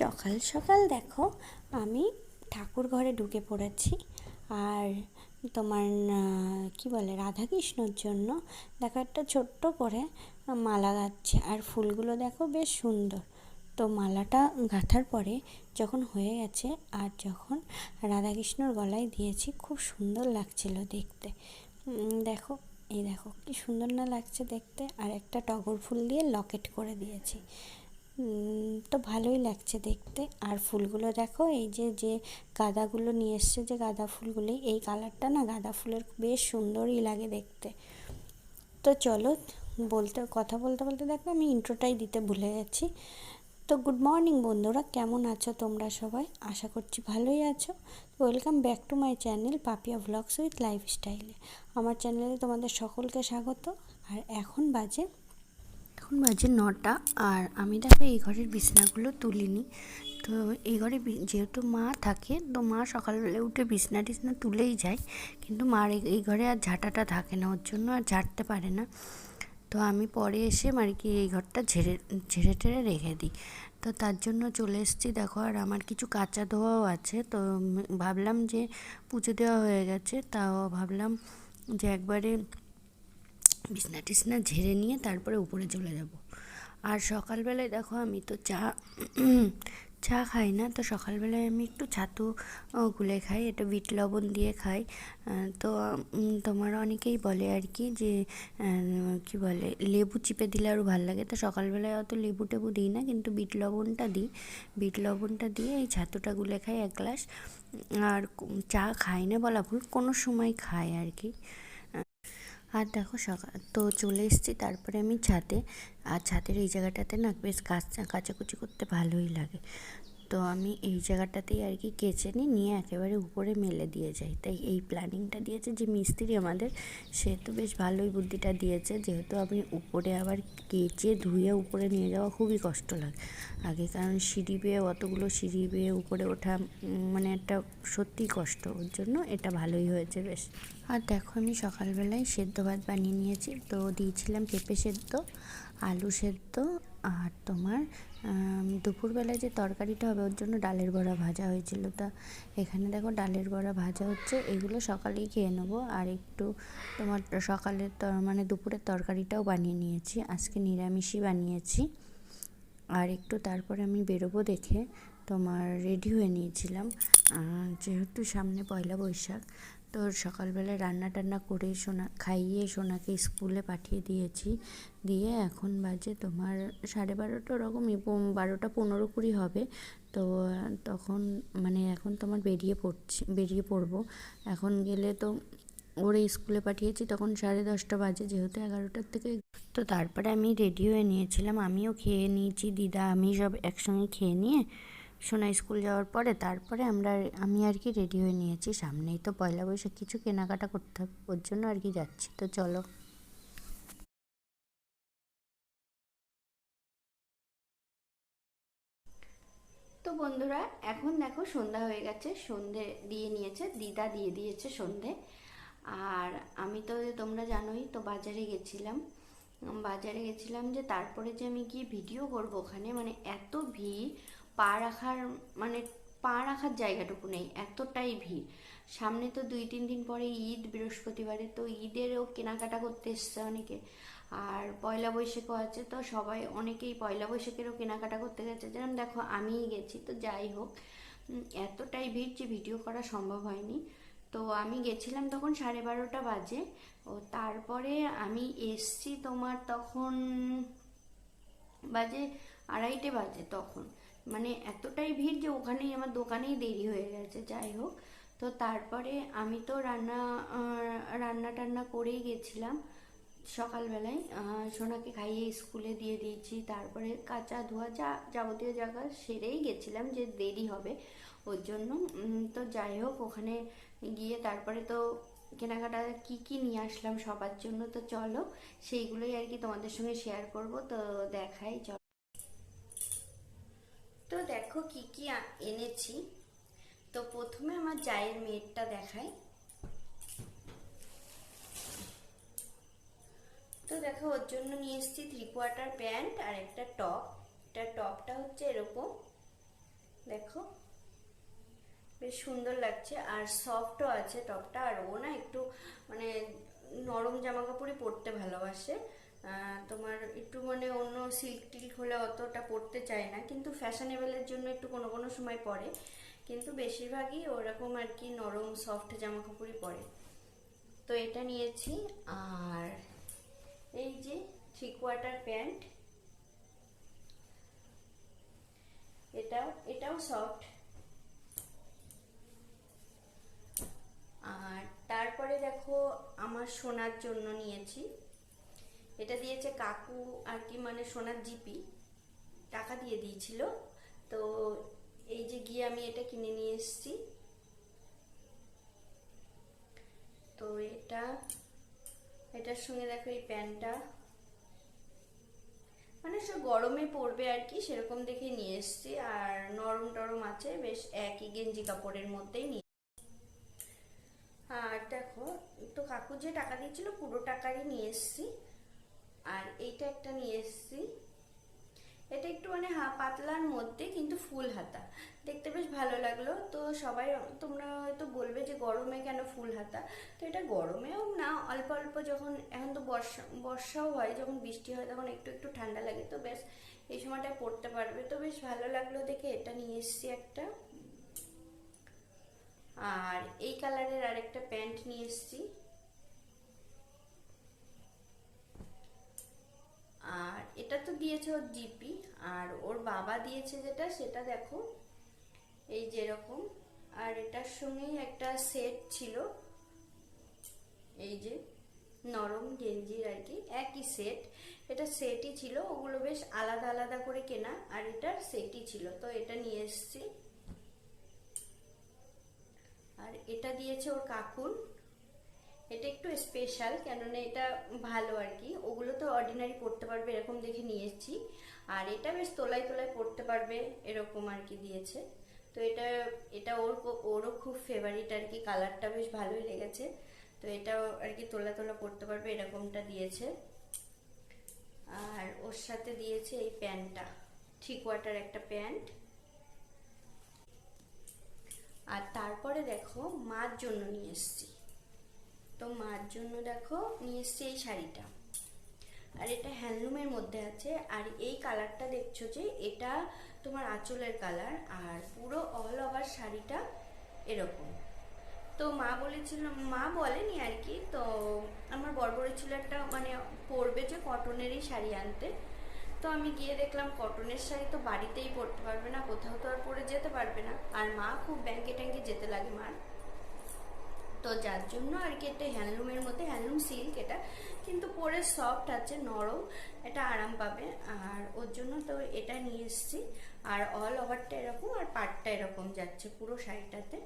সকাল সকাল দেখো আমি ঠাকুর ঘরে ঢুকে পড়েছি। আর তোমার কি বলে রাধাকৃষ্ণর জন্য দেখো একটা ছোট্ট করে মালা গাঁথছে। আর ফুলগুলো দেখো বেশ সুন্দর। তো মালাটা গাঁথার পরে যখন হয়ে গেছে আর যখন রাধাকৃষ্ণর গলায় দিয়েছি খুব সুন্দর লাগছিল দেখতে। দেখো এই দেখো কি সুন্দর না লাগছে দেখতে। আর একটা টগর ফুল দিয়ে লকেট করে দিয়েছি। তো ভালোই লাগছে দেখতে। আর ফুলগুলো দেখো এই যে যে গাঁদাগুলো নিয়ে এসছে, যে গাঁদা ফুলগুলি, এই কালারটা না গাঁদা ফুলের বেশ সুন্দরই লাগে দেখতে। তো চলো কথা বলতে বলতে দেখো আমি ইন্ট্রোটাই দিতে ভুলে গেছি। তো গুড মর্নিং বন্ধুরা, কেমন আছো তোমরা সবাই? আশা করছি ভালোই আছো। Welcome back to my channel Papiya vlogs with লাইফস্টাইলে। আমার চ্যানেলে তোমাদের সকলকে স্বাগত। আর এখন বাজে 9টা। আর আমি দেখো এই ঘরের বিছনাগুলো তুলিনি। তো এই ঘরে যেহেতু মা থাকে, তো মা সকালবেলা উঠে বিছনা টিছনা তুলেই যায়, কিন্তু মার এই ঘরে আর ঝাঁটাটা থাকে না, ওর জন্য আর ঝাড়তে পারে না। তো আমি পরে এসে আর কি এই ঘরটা ঝেড়ে ঝেড়ে টেড়ে রেখে দিই। তো তার জন্য চলে এসেছি দেখো। আর আমার কিছু কাঁচা ধোয়াও আছে। তো ভাবলাম যে পুজো দেওয়া হয়ে গেছে, তাও ভাবলাম যে একবারে বিছনা টিছনা ঝেড়ে নিয়ে তারপরে উপরে চলে যাব। আর সকালবেলায় দেখো আমি তো চা খাই না, তো সকালবেলায় আমি একটু ছাতু গুলে খাই, এটা বিট লবণ দিয়ে খাই। তো তোমার অনেকেই বলে আর কি যে কি বলে লেবু চিপে দিলে আরও ভালো লাগে। তো সকালবেলায় অত লেবু টেবু দিই না, কিন্তু বিট লবণটা দিই। বিট লবণটা দিয়ে এই ছাতুটা গুলে খাই 1 গ্লাস। আর চা খাই না বলা ভুল, কোনো সময় খাই আর কি। আর দেখো সকাল তো চলে এসেছি তারপরে আমি ছাদে। আর ছাদের এই জায়গাটাতে না বেশ কাচাকুচি করতে ভালোই লাগে। তো আমি এই জায়গাটাতেই আর কি কেচে নিয়ে একেবারে উপরে মেলে দিয়ে যাই। তাই এই প্ল্যানিংটা দিয়েছে যে মিস্ত্রি আমাদের, সে তো বেশ ভালোই বুদ্ধিটা দিয়েছে। যেহেতু আমি উপরে আবার কেচে ধুয়ে উপরে নিয়ে যাওয়া খুবই কষ্ট লাগে আগে, কারণ সিঁড়ি বেয়ে অতগুলো সিঁড়ি বেয়ে উপরে ওঠা মানে একটা সত্যিই কষ্ট। ওর জন্য এটা ভালোই হয়েছে বেশ। আর দেখো আমি সকালবেলায় সেদ্ধ ভাত বানিয়ে নিয়েছি। তো দিয়েছিলাম পেঁপে সেদ্ধ, আলু সেদ্ধ, আর তোমার দুপুরবেলায় যে তরকারিটা হবে ওর জন্য ডালের বড়া ভাজা হয়েছিল। তা এখানে দেখো ডালের বড়া ভাজা হচ্ছে, এগুলো সকালেই খেয়ে নেবো। আর একটু তোমার সকালের মানে দুপুরের তরকারিটাও বানিয়ে নিয়েছি, আজকে নিরামিষই বানিয়েছি। আর একটু তারপরে আমি বেরোবো দেখে তোমার রেডি হয়ে নিয়েছিলাম, যেহেতু সামনে পয়লা বৈশাখ। তো সকালবেলায় রান্না টান্না করে খাইয়ে সোনাকে স্কুলে পাঠিয়ে দিয়েছি। দিয়ে এখন বাজে তোমার 12:30 ওরকমই, 12:15-20 হবে। তো তখন মানে এখন তোমার বেরিয়ে পড়বো। এখন গেলে তো ওরে স্কুলে পাঠিয়েছি তখন 10:30 বাজে, যেহেতু 11টার থেকে। তো তারপরে আমি রেডি হয়ে নিয়েছিলাম, আমিও খেয়ে নিয়েছি, দিদা আমি সব একসঙ্গে খেয়ে নিয়ে সোনা স্কুল যাওয়ার পরে তারপরে আমি আর কি রেডি হয়ে নিয়েছি। সামনেই তো পয়লা বৈশাখ, কিছু কেনাকাটা করতে হবে, ওর জন্য আর কি যাচ্ছি। তো চলো। তো বন্ধুরা এখন দেখো সন্ধ্যা হয়ে গেছে, সন্ধে দিয়ে নিয়েছে দিদা, দিয়ে দিয়েছে সন্ধে। আর আমি তো তোমরা জানোই তো বাজারে গেছিলাম যে তারপরে যে আমি গিয়ে ভিডিও করব ওখানে, মানে এত ভিড়, পা রাখার মানে পা রাখার জায়গাটুকু নেই, এতটাই ভিড়। সামনে তো 2-3 দিন পরে ঈদ, বৃহস্পতিবারে, তো ঈদেরও কেনাকাটা করতে এসছে অনেকে। আর পয়লা বৈশাখও আছে, তো সবাই অনেকেই পয়লা বৈশাখেরও কেনাকাটা করতে গেছে, যেমন দেখো আমিই গেছি। তো যাই হোক, এতটাই ভিড় যে ভিডিও করা সম্ভব হয়নি। তো আমি গেছিলাম তখন 12:30 বাজে। ও তারপরে আমি এসছি তোমার তখন বাজে 2:30 বাজে তখন। মানে এতটাই ভিড় যে ওখানেই আমার দোকানেই দেরি হয়ে গেছে। যাই হোক, তো তারপরে আমি তো রান্না টান্না করেই গেছিলাম সকালবেলায়। সোনাকে খাইয়ে স্কুলে দিয়ে দিয়েছি, তারপরে কাচা ধোয়া যাবতীয় জায়গা সেরেই গেছিলাম যে দেরি হবে ওর জন্য। তো যাই হোক, ওখানে গিয়ে তারপরে তো কেনাকাটা কি কি নিয়ে আসলাম সবার জন্য, তো চলো সেইগুলোই আর কি তোমাদের সঙ্গে শেয়ার করব। তো দেখাই চলো। তো দেখো কি কি এনেছি। তো প্রথমে আমার জায়ের মেয়েরটা দেখাই। তো দেখো ওর জন্য নিয়ে এসেছি 3/4 প্যান্ট আর একটা টপ। এটা টপটা হচ্ছে এরকম, দেখো বেশ সুন্দর লাগছে আর সফটও আছে টপটা। আর ও না একটু মানে নরম জামা কাপড়ই পরতে ভালোবাসে। তোমার একটু মানে অন্য সিল্ক টিল্ক হলে অতটা পরতে চায় না, কিন্তু ফ্যাশনেবলের জন্য একটু কোনো কোনো সময় পরে, কিন্তু বেশিরভাগই ওরকম আর কি নরম সফট জামা কাপড়ই পরে। তো এটা নিয়েছি। আর এই যে 3/4 প্যান্ট, এটাও সফট। আর তারপরে দেখো আমার সোনার জন্য নিয়েছি, এটা দিয়েছে কাকু আর কি, মানে সোনার জিপি টাকা দিয়ে দিয়েছিল। তো এই যে গিয়ে আমি এটা কিনে নিয়ে এসেছি। তো এটার সঙ্গে দেখো এই প্যান্টটা, মানে সব গরমে পরবে আর কি, সেরকম দেখে নিয়ে এসেছি। আর নরম টরম আছে, বেশ একই গেঞ্জি কাপড়ের মধ্যেই নিয়ে। আর দেখো তো কাকু যে টাকা দিয়েছিল পুরো টাকারই নিয়ে এসেছি। আর এইটা একটা নিয়ে এসেছি, এটা একটু মানে পাতলার মধ্যে কিন্তু ফুল হাতা, দেখতে বেশ ভালো লাগলো। তো সবাই তোমরা হয়তো বলবে যে গরমে কেন ফুল হাতা, তো এটা গরমেও না, অল্প অল্প যখন, এখন তো বর্ষাও হয়, যখন বৃষ্টি হয় তখন একটু একটু ঠান্ডা লাগে, তো বেশ এই সময়টায় পরতে পারবে। তো বেশ ভালো লাগলো দেখে এটা নিয়ে এসেছি একটা। আর এই কালারের আরেকটা প্যান্ট নিয়ে এসেছি। আর এটা তো দিয়েছে ওর জিপি, আর ওর বাবা দিয়েছে যেটা সেটা দেখো এই যেরকম। আর এটার সঙ্গেই একটা সেট ছিল, এই যে নরম গেঞ্জির আর কি একই সেট, এটা সেটই ছিল, ওগুলো বেশ আলাদা আলাদা করে কেনা, আর এটার সেটই ছিল, তো এটা নিয়ে এসেছি। আর এটা দিয়েছে ওর কাকুর, এটা একটু স্পেশাল, কেননা এটা ভালো আর কি, ওগুলো তো অর্ডিনারি পড়তে পারবে এরকম দেখে নিয়েছি। আর এটা বেশ তোলায় তোলায় পড়তে পারবে এরকম আর কি দিয়েছে। তো এটা এটা ওরও খুব ফেভারিট আর কি, কালারটা বেশ ভালোই লেগেছে। তো এটাও আর কি তোলা তোলা পড়তে পারবে এরকমটা দিয়েছে। আর ওর সাথে দিয়েছে এই প্যান্টটা, 3/4 একটা প্যান্ট। আর তারপরে দেখো মার জন্য নিয়ে এসছি। তো মার জন্য দেখো নিয়ে এসছি এই শাড়িটা, আর এটা হ্যান্ডলুমের মধ্যে আছে। আর এই কালারটা দেখছো যে এটা তোমার আঁচলের কালার, আর পুরো অল ওভার শাড়িটা এরকম। তো মা বলেছিল, মা বলেনি আর কি, তো আমার বর বলেছিল একটা মানে পরবে যে কটনেরই শাড়ি আনতে। তো আমি গিয়ে দেখলাম কটনের শাড়ি তো বাড়িতেই পরতে পারবে না, কোথাও তো আর পরে যেতে পারবে না, আর মা খুব ব্যাংকে ট্যাঙ্কে যেতে লাগে মার। তো যার জন্য আর কি একটা হ্যান্ডলুমের মধ্যে, হ্যান্ডলুম সিল্ক এটা, কিন্তু পরে সফট আছে, নরম, এটা আরাম পাবে। আর ওর জন্য তো এটা নিয়ে এসেছি। আর অল ওভারটা এরকম, আর পাড়টা এরকম যাচ্ছে পুরো শাড়িটাতে।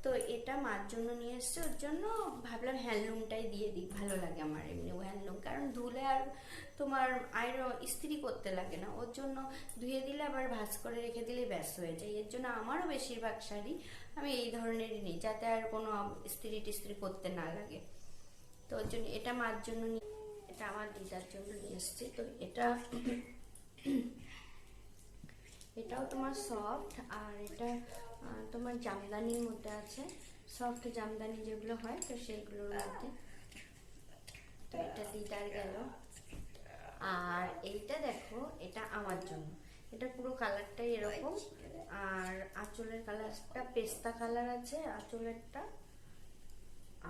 তো এটা মার জন্য নিয়ে এসছে, ওর জন্য ভাবলাম হ্যান্ডলুমটাই দিয়ে দিই, ভালো লাগে আমার এমনি হ্যান্ডলুম, কারণ ধুলে আর তোমার আয়রন ইস্ত্রি করতে লাগে না, ওর জন্য ধুয়ে দিলে আবার ভাঁজ করে রেখে দিলে ব্যাস হয়ে যায়। এর জন্য আমারও বেশিরভাগ শাড়ি আমি এই ধরনেরই নিই, যাতে আর কোনো ইস্ত্রি টিস্ত্রি করতে না লাগে। তো ওর জন্য এটা মার জন্য এটা আমার দিদার জন্য নিয়ে এসছি। তো এটাও তোমার সফট, আর এটা তোমার জামদানির মধ্যে আছে, সফট জামদানি যেগুলো হয় তো সেইগুলোর মধ্যে। তো এটা দিদার গেল। আর এইটা দেখো এটা আমার জন্য, এটা পুরো কালারটাই এরকম, আর আঁচলের কালারটা পেস্তা কালার আছে আঁচলেরটা।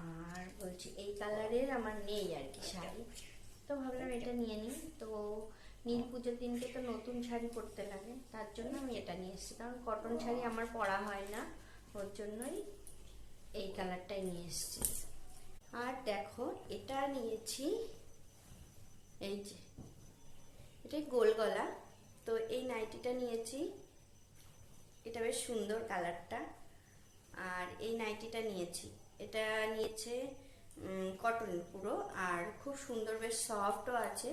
আর বলছি এই কালারের আমার নেই আর কি শাড়ি, তো ভাবলাম এটা নিয়ে নিই। তো নীল পুজোর দিনকে তো নতুন শাড়ি পরতে লাগে, তার জন্য আমি এটা নিয়ে এসেছি, কারণ কটন শাড়ি আমার পরা হয় না, ওর জন্যই এই কালারটাই নিয়ে এসেছি। আর দেখো এটা নিয়েছি, এই যে এটা গোল গলা। তো এই নাইটিটা নিয়েছি, এটা বেশ সুন্দর কালারটা। আর এই নাইটিটা নিয়েছি, এটা নিয়েছে কটন পুরো, আর খুব সুন্দর বেশ সফটও আছে।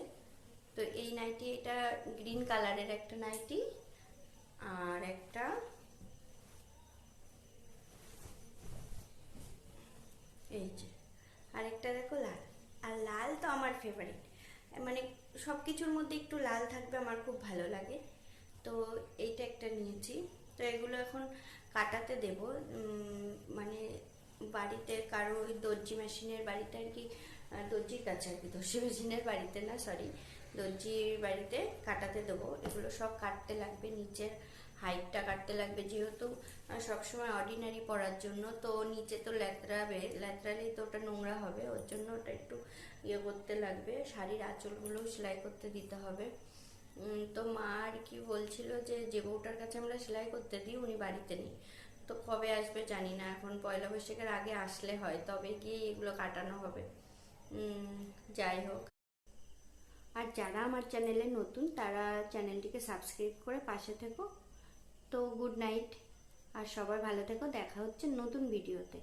তো এই নাইটি, এটা গ্রিন কালারের একটা নাইটি, আর একটা এই যে আরেকটা দেখো লাল। আর লাল তো আমার ফেভারিট, মানে সব কিছুর মধ্যে একটু লাল থাকবে আমার খুব ভালো লাগে। তো এইটা একটা নিয়েছি। তো এগুলো এখন কাটাতে দেব। মানে বাড়িতে কারো ওই দর্জি মেশিনের বাড়িতে আর কি, দর্জির কাছে আর কি, দর্জি মেশিনের বাড়িতে না, সরি, দর্জির বাড়িতে কাটাতে দেবো। এগুলো সব কাটতে লাগবে, নিচের হাইটটা কাটতে লাগবে, যেহেতু সবসময় অর্ডিনারি পরার জন্য, তো নিচে তো ল্যাতরাবে, ল্যাতরালেই তো ওটা নোংরা হবে, ওর জন্য ওটা একটু ইয়ে করতে লাগবে। শাড়ির আঁচলগুলোও সেলাই করতে দিতে হবে। তো মা আর কি বলছিল যে বউটার কাছে আমরা সেলাই করতে দিই, উনি বাড়িতে নেই, তো কবে আসবে জানি না, এখন পয়লা বৈশাখের আগে আসলে হয়, তবে গিয়ে এগুলো কাটানো হবে। যাই হোক, আর যারা আমার চ্যানেলে নতুন তারা চ্যানেলটিকে সাবস্ক্রাইব করে পাশে থেকো। তো গুড নাইট, আর সবাই ভালো থেকো, দেখা হচ্ছে নতুন ভিডিওতে।